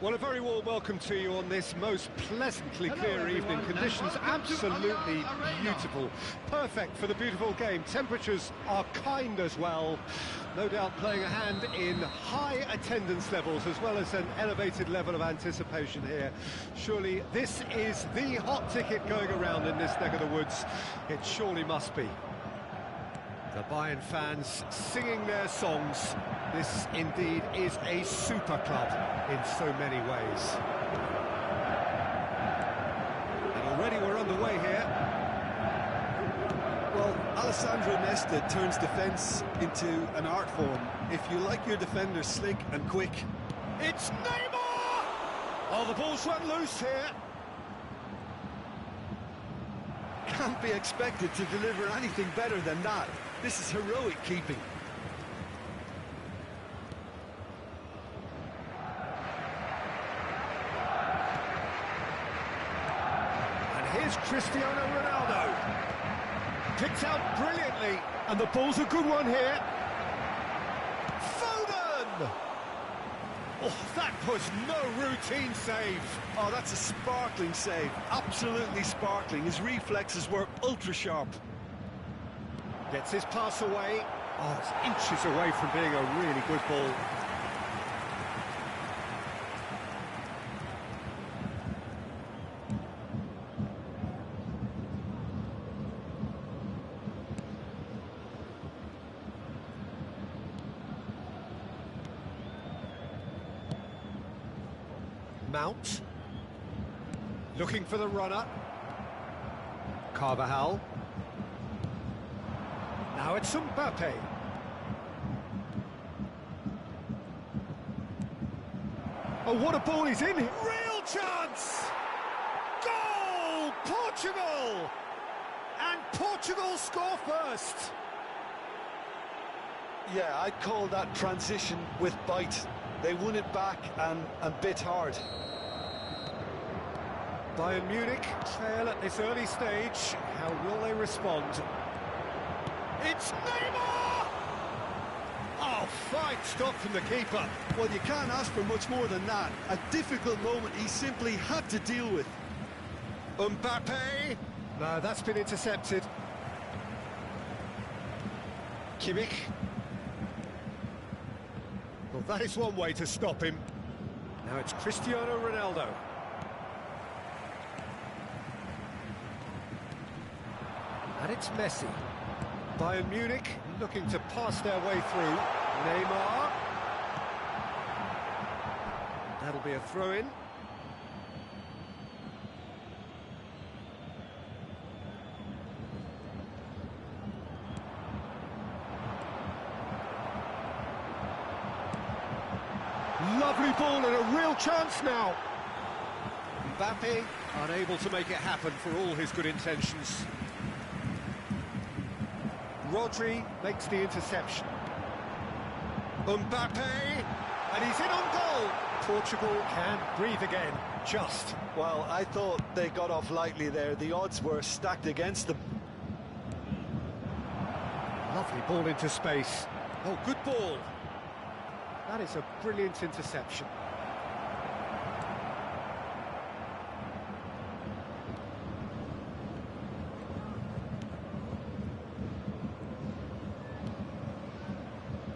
Well, a very warm welcome to you on this most pleasantly clear evening. Conditions absolutely beautiful. Perfect for the beautiful game. Temperatures are kind as well. No doubt playing a hand in high attendance levels as well as an elevated level of anticipation here. Surely this is the hot ticket going around in this neck of the woods. It surely must be. The Bayern fans singing their songs. This indeed is a super club in so many ways. And already we're underway here. Well, Alessandro Nesta turns defence into an art form. If you like your defenders slick and quick. It's Neymar! Oh, the ball's run loose here. Can't be expected to deliver anything better than that. This is heroic keeping. And here's Cristiano Ronaldo. Picked out brilliantly, and the ball's a good one here. Foden! Oh, that was no routine save. Oh, that's a sparkling save. Absolutely sparkling. His reflexes were ultra sharp. Gets his pass away. Oh, it's inches away from being a really good ball. Mount. Looking for the runner. Carvajal. Now it's Mbappe. Oh, what a ball he's in! Real chance! Goal! Portugal! And Portugal score first! Yeah, I'd call that transition with bite. They won it back and bit hard. Bayern Munich trail at this early stage. How will they respond? It's Neymar! Oh, fine stop from the keeper. Well, you can't ask for much more than that. A difficult moment he simply had to deal with. Mbappe! No, that's been intercepted. Kimmich. Well, that is one way to stop him. Now it's Cristiano Ronaldo. And it's Messi. Bayern Munich looking to pass their way through. Neymar. That'll be a throw-in. Lovely ball and a real chance now. Mbappe unable to make it happen for all his good intentions. Rodri makes the interception. Mbappe, and he's in on goal. Portugal can breathe again, just. Well, I thought they got off lightly there. The odds were stacked against them. Lovely ball into space. Oh, good ball. That is a brilliant interception.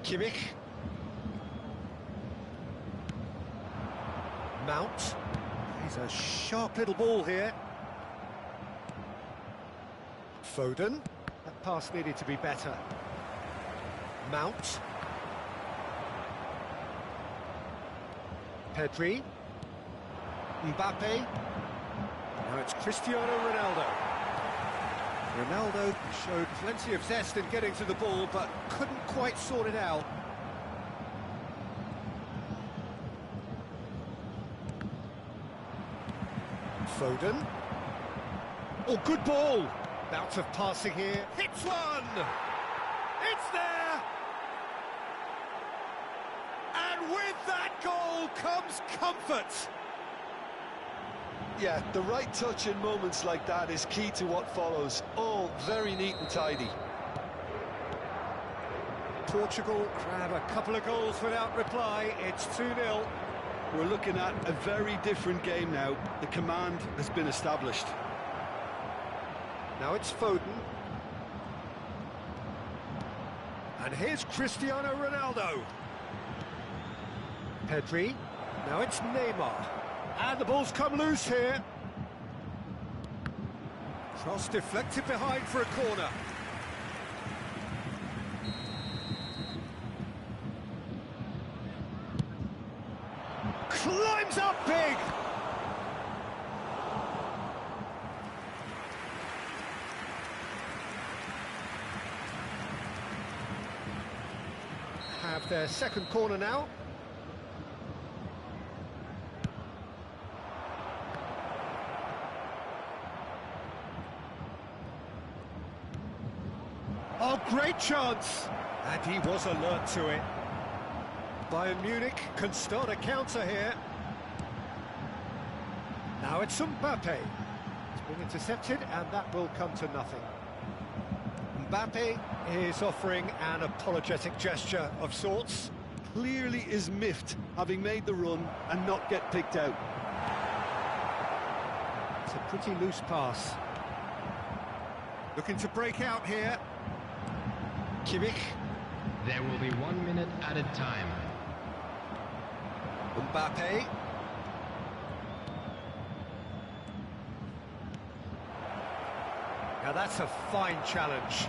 Kimmich. Mount. He's a sharp little ball here. Foden. That pass needed to be better. Mount. Pedri. Mbappe. Now it's Cristiano Ronaldo. Ronaldo showed plenty of zest in getting to the ball, but couldn't quite sort it out. Foden. Oh, good ball! Bout of passing here. Hits one! It's there! And with that goal comes comfort! Yeah, the right touch in moments like that is key to what follows. All very neat and tidy. Portugal grab a couple of goals without reply. It's 2-0. We're looking at a very different game now. The command has been established. Now it's Foden. And here's Cristiano Ronaldo. Pedri. Now it's Neymar. And the ball's come loose here. Cross deflected behind for a corner. Climbs up big. Have their second corner now. Oh, great chance! And he was alert to it. Bayern Munich can start a counter here. Now it's Mbappe. It's been intercepted, and that will come to nothing. Mbappe is offering an apologetic gesture of sorts. Clearly is miffed, having made the run and not get picked out. It's a pretty loose pass. Looking to break out here. Kimmich. There will be 1 minute added time. Mbappe. Now that's a fine challenge.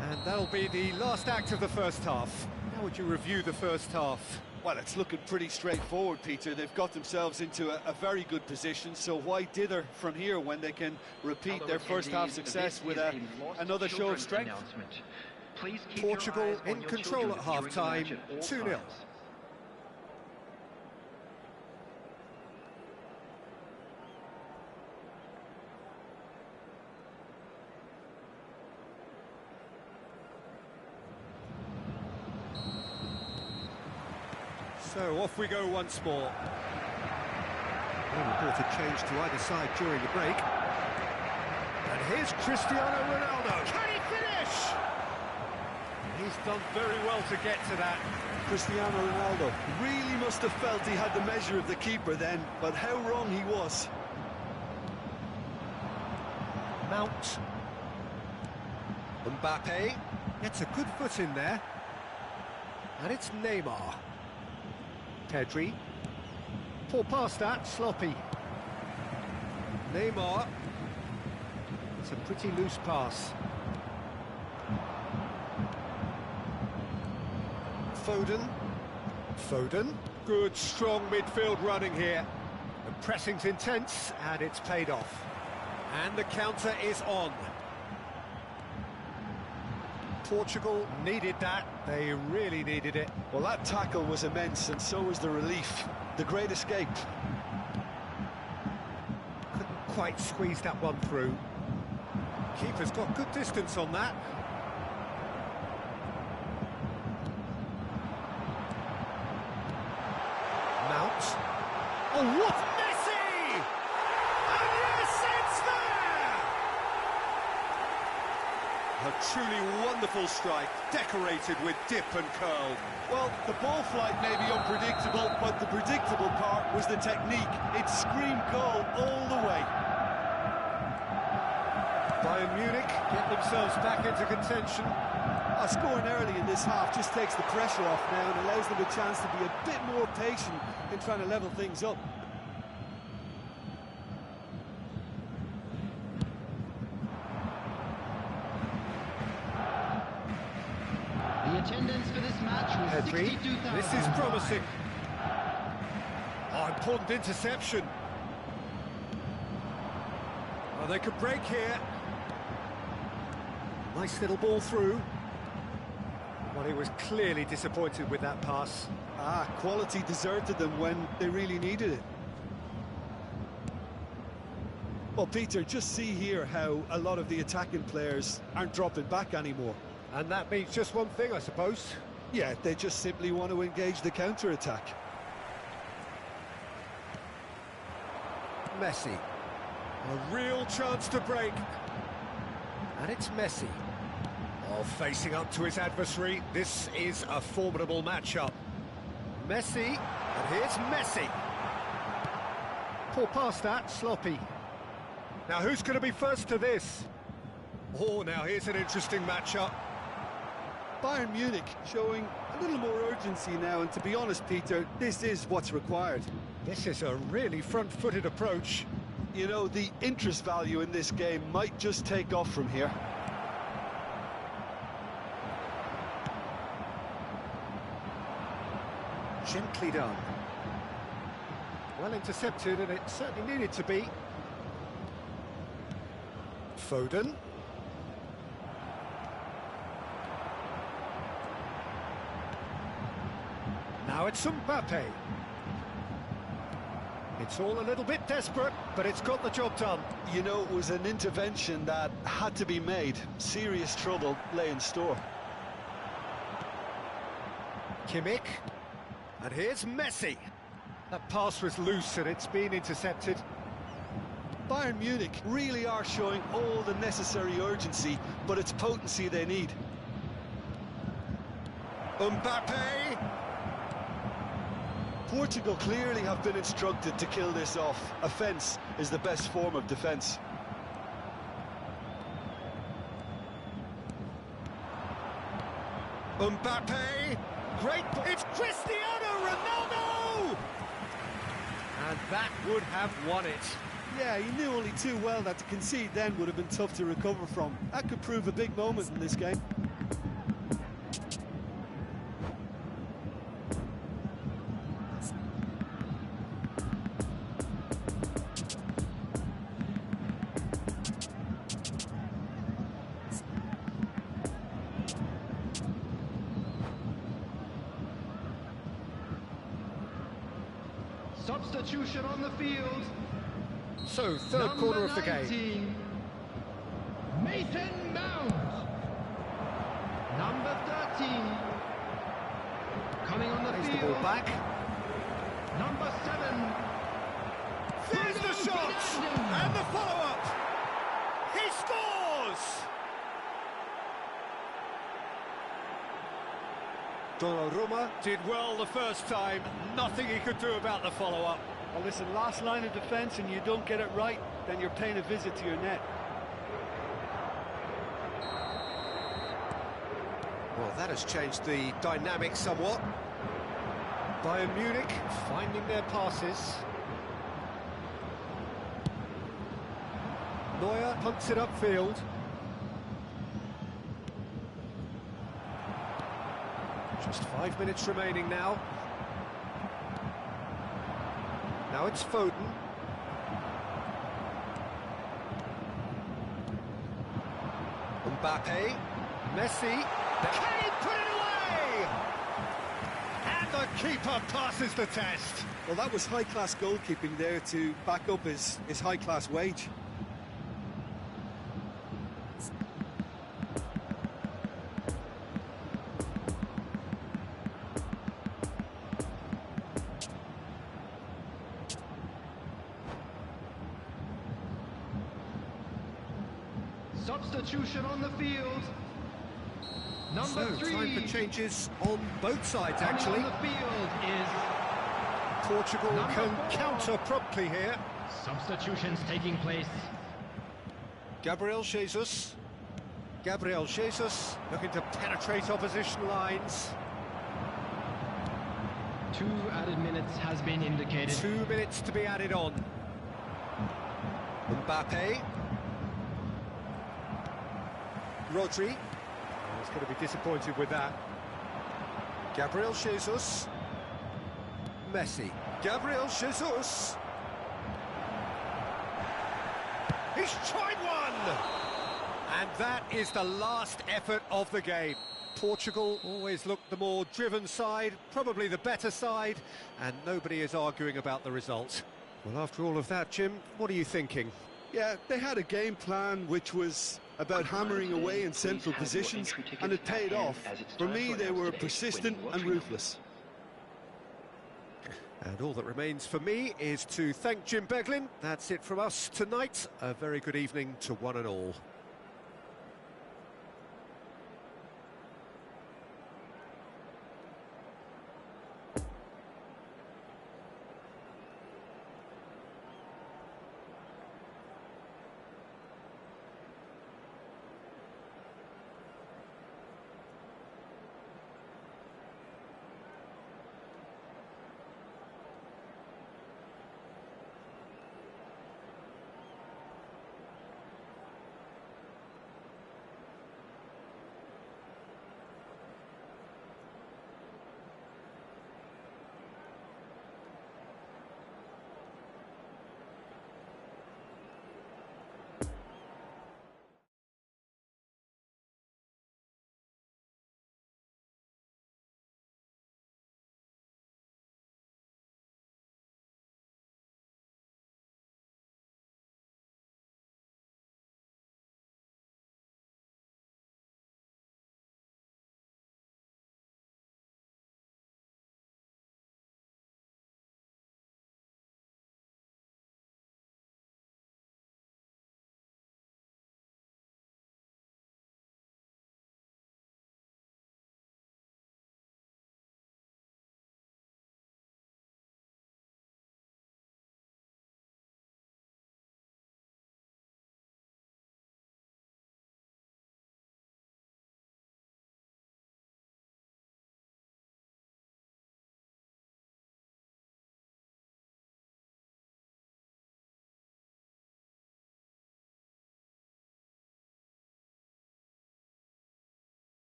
And that'll be the last act of the first half. How would you review the first half? Well, it's looking pretty straightforward, Peter. They've got themselves into a very good position, so why dither from here when they can repeat their first half success with another show of strength? Portugal in control at half-time, 2-0. So off we go once more. Reported change to either side during the break. And here's Cristiano Ronaldo. Can he finish? He's done very well to get to that. Cristiano Ronaldo really must have felt he had the measure of the keeper then, but how wrong he was. Mount. Mbappe gets a good foot in there. And it's Neymar. Pedri. Poor pass that, sloppy. Neymar. It's a pretty loose pass. Foden. Foden. Good, strong midfield running here. The pressing's intense, and it's paid off. And the counter is on. Portugal needed that. They really needed it. Well, that tackle was immense, and so was the relief. The great escape. Couldn't quite squeeze that one through. Keeper's got good distance on that. Mount. Oh, what? Messi! And yes, it's there! A truly wonderful strike, decorated with dip and curl. Well, the ball flight may be unpredictable, but the predictable part was the technique. It screamed goal all the way. Bayern Munich get themselves back into contention. Scoring early in this half just takes the pressure off now and allows them a chance to be a bit more patient in trying to level things up. The attendance for this match was Pedri, 62,000. this is promising. Oh, important interception. Oh, they could break here. Nice little ball through. Well, he was clearly disappointed with that pass. Quality deserted them when they really needed it. Well, Peter, just see here how a lot of the attacking players aren't dropping back anymore. And that means just one thing, I suppose. Yeah, they just simply want to engage the counter-attack. Messi. A real chance to break. And it's Messi. Oh, facing up to his adversary. This is a formidable matchup. Messi, and here's Messi. Poor pass that, sloppy. Now who's going to be first to this? Oh, now here's an interesting matchup. Bayern Munich showing a little more urgency now, and to be honest, Peter, this is what's required. This is a really front-footed approach. You know, the interest value in this game might just take off from here. Gently done. Well intercepted, and it certainly needed to be. Foden. Now it's Mbappe. It's all a little bit desperate, but it's got the job done. You know, it was an intervention that had to be made. Serious trouble lay in store. Kimmich. And here's Messi. That pass was loose and it's been intercepted. Bayern Munich really are showing all the necessary urgency, but it's potency they need. Mbappe. Portugal clearly have been instructed to kill this off. Offence is the best form of defence. Mbappe. Great. It's Cristiano Ronaldo! And that would have won it. Yeah, he knew only too well that to concede then would have been tough to recover from. That could prove a big moment in this game. Substitution on the field. So, third corner of the game. 19, Mason Mount. Number 13. Coming on the Plays field. the ball back. Number 7. There's the shot! And the follow-up! He scores! Donnarumma did well the first time. Nothing he could do about the follow-up. Well, listen, last line of defence and you don't get it right, then you're paying a visit to your net. Well, that has changed the dynamic somewhat. Bayern Munich finding their passes. Neuer punts it upfield. Just 5 minutes remaining now. Now it's Foden. Mbappe. Messi. Can he put it away? And the keeper passes the test. Well, that was high-class goalkeeping there to back up his high-class wage. Substitution on the field. Number So, 3. time for changes on both sides, Coming actually. on the field is Portugal Number can 4. counter promptly here. substitutions taking place. Gabriel Jesus. Gabriel Jesus looking to penetrate opposition lines. 2 added minutes has been indicated. 2 minutes to be added on. Mbappe. Rodri. Oh, he's going to be disappointed with that. Gabriel Jesus. Messi. Gabriel Jesus. He's tried one! And that is the last effort of the game. Portugal always looked the more driven side, probably the better side, and nobody is arguing about the result. Well, after all of that, Jim, what are you thinking? Yeah, they had a game plan which was about hammering away in central positions, and it paid off. For me, they were persistent and ruthless. And all that remains for me is to thank Jim Beglin. That's it from us tonight. A very good evening to one and all.